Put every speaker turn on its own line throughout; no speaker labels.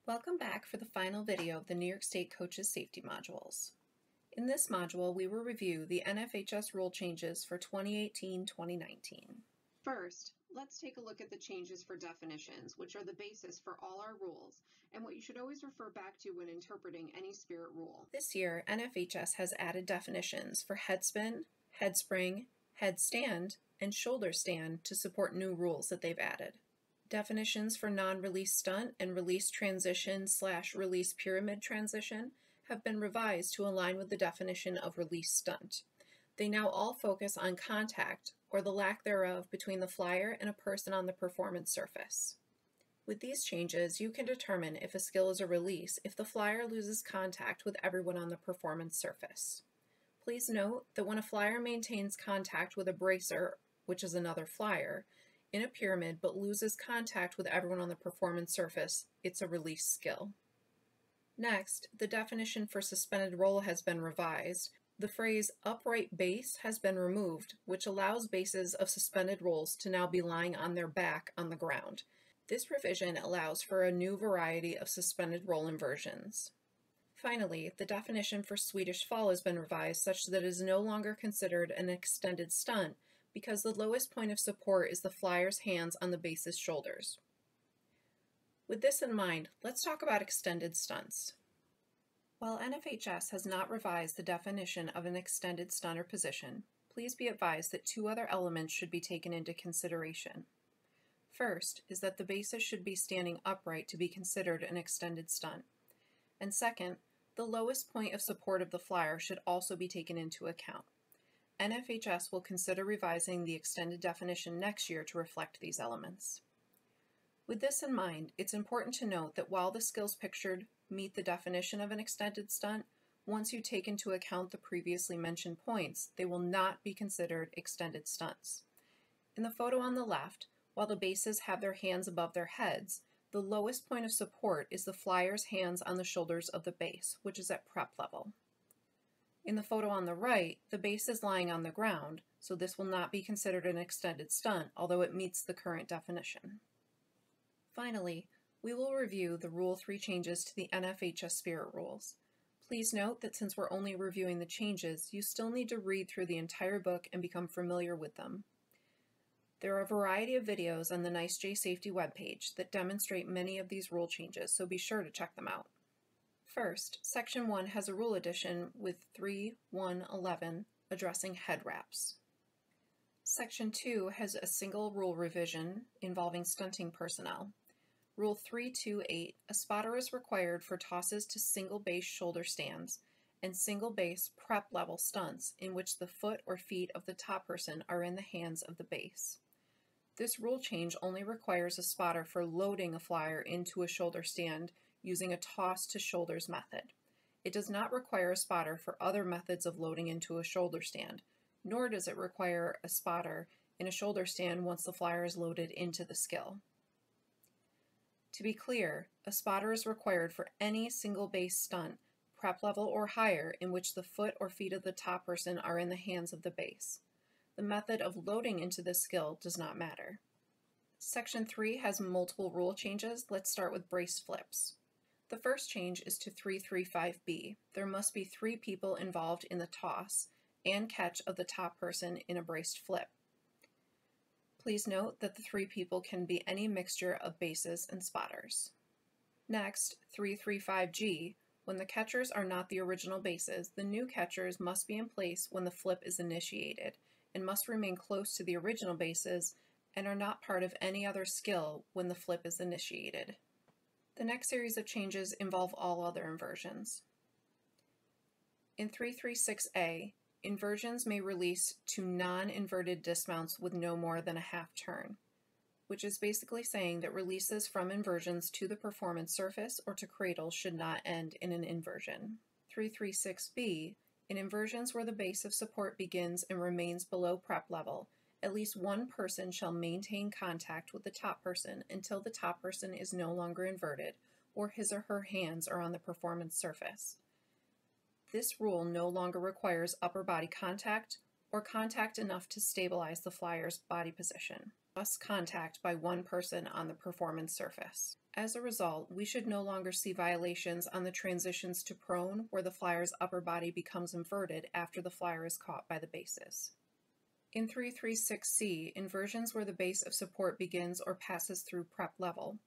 Welcome back for the final video of the New York State Coaches Safety Modules. In this module, we will review the NFHS rule changes for 2018-2019.
First, let's take a look at the changes for definitions, which are the basis for all our rules, and what you should always refer back to when interpreting any Spirit rule.
This year, NFHS has added definitions for head spin, head spring, headstand, and shoulder stand to support new rules that they've added. Definitions for non-release stunt and release transition/release pyramid transition have been revised to align with the definition of release stunt. They now all focus on contact, or the lack thereof, between the flyer and a person on the performance surface. With these changes, you can determine if a skill is a release if the flyer loses contact with everyone on the performance surface. Please note that when a flyer maintains contact with a bracer, which is another flyer, in a pyramid but loses contact with everyone on the performance surface, it's a release skill. Next, the definition for suspended roll has been revised. The phrase upright base has been removed, which allows bases of suspended rolls to now be lying on their back on the ground. This revision allows for a new variety of suspended roll inversions. Finally, the definition for Swedish fall has been revised such that it is no longer considered an extended stunt because the lowest point of support is the flyer's hands on the base's shoulders. With this in mind, let's talk about extended stunts. While NFHS has not revised the definition of an extended stunt or position, please be advised that two other elements should be taken into consideration. First is that the bases should be standing upright to be considered an extended stunt. And second, the lowest point of support of the flyer should also be taken into account. NFHS will consider revising the extended definition next year to reflect these elements. With this in mind, it's important to note that while the skills pictured meet the definition of an extended stunt, once you take into account the previously mentioned points, they will not be considered extended stunts. In the photo on the left, while the bases have their hands above their heads, the lowest point of support is the flyer's hands on the shoulders of the base, which is at prep level. In the photo on the right, the base is lying on the ground, so this will not be considered an extended stunt, although it meets the current definition. Finally, we will review the Rule 3 changes to the NFHS Spirit rules. Please note that since we're only reviewing the changes, you still need to read through the entire book and become familiar with them. There are a variety of videos on the NYSPHSAA Safety webpage that demonstrate many of these rule changes, so be sure to check them out. First, Section 1 has a rule addition with 3.1.11 addressing head wraps. Section 2 has a single rule revision involving stunting personnel. Rule 3.2.8, a spotter is required for tosses to single base shoulder stands and single base prep level stunts in which the foot or feet of the top person are in the hands of the base. This rule change only requires a spotter for loading a flyer into a shoulder stand using a toss to shoulders method. It does not require a spotter for other methods of loading into a shoulder stand, nor does it require a spotter in a shoulder stand once the flyer is loaded into the skill. To be clear, a spotter is required for any single base stunt, prep level or higher, in which the foot or feet of the top person are in the hands of the base. The method of loading into this skill does not matter. Section 3 has multiple rule changes. Let's start with brace flips. The first change is to 3.3.5b. There must be 3 people involved in the toss and catch of the top person in a braced flip. Please note that the 3 people can be any mixture of bases and spotters. Next, 3.3.5g. When the catchers are not the original bases, the new catchers must be in place when the flip is initiated and must remain close to the original bases and are not part of any other skill when the flip is initiated. The next series of changes involve all other inversions. In 3.3.6a, inversions may release to non-inverted dismounts with no more than a half turn, which is basically saying that releases from inversions to the performance surface or to cradle should not end in an inversion. 3.3.6b, in inversions where the base of support begins and remains below prep level, at least one person shall maintain contact with the top person until the top person is no longer inverted or his or her hands are on the performance surface. This rule no longer requires upper body contact or contact enough to stabilize the flyer's body position. plus contact by one person on the performance surface. As a result, we should no longer see violations on the transitions to prone where the flyer's upper body becomes inverted after the flyer is caught by the bases. In 336C, inversions where the base of support begins or passes through prep level.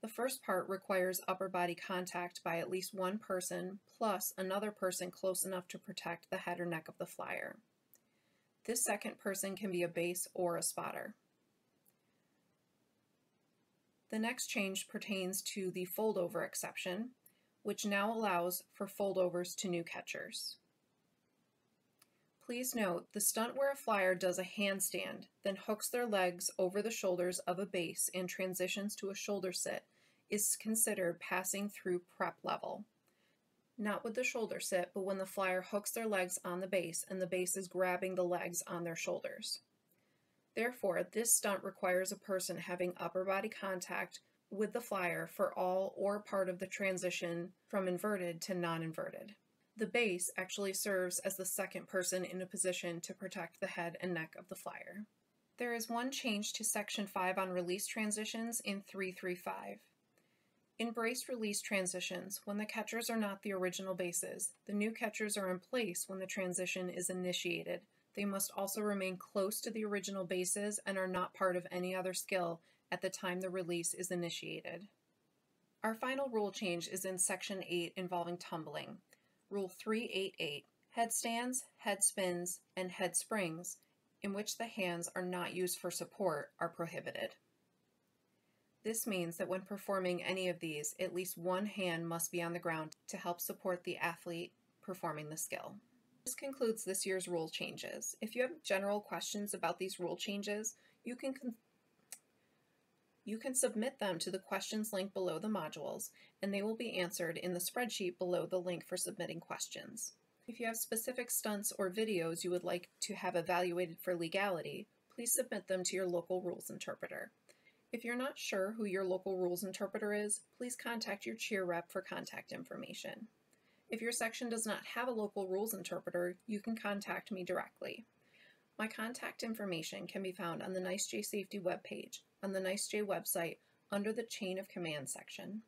The first part requires upper body contact by at least one person plus another person close enough to protect the head or neck of the flyer. This second person can be a base or a spotter. The next change pertains to the fold-over exception, which now allows for foldovers to new catchers. Please note, the stunt where a flyer does a handstand, then hooks their legs over the shoulders of a base and transitions to a shoulder sit is considered passing through prep level. Not with the shoulder sit, but when the flyer hooks their legs on the base and the base is grabbing the legs on their shoulders. Therefore, this stunt requires a person having upper body contact with the flyer for all or part of the transition from inverted to non-inverted. The base actually serves as the second person in a position to protect the head and neck of the flyer. There is one change to Section 5 on release transitions in 335. In braced release transitions, when the catchers are not the original bases, the new catchers are in place when the transition is initiated. They must also remain close to the original bases and are not part of any other skill at the time the release is initiated. Our final rule change is in Section 8 involving tumbling. Rule 388, headstands, head spins, and head springs, in which the hands are not used for support, are prohibited. This means that when performing any of these, at least one hand must be on the ground to help support the athlete performing the skill. This concludes this year's rule changes. If you have general questions about these rule changes, you can submit them to the questions link below the modules, and they will be answered in the spreadsheet below the link for submitting questions. If you have specific stunts or videos you would like to have evaluated for legality, please submit them to your local rules interpreter. If you're not sure who your local rules interpreter is, please contact your cheer rep for contact information. If your section does not have a local rules interpreter, you can contact me directly. My contact information can be found on the NYSPHSAA Safety webpage on the NYSPHSAA website under the Chain of Command section.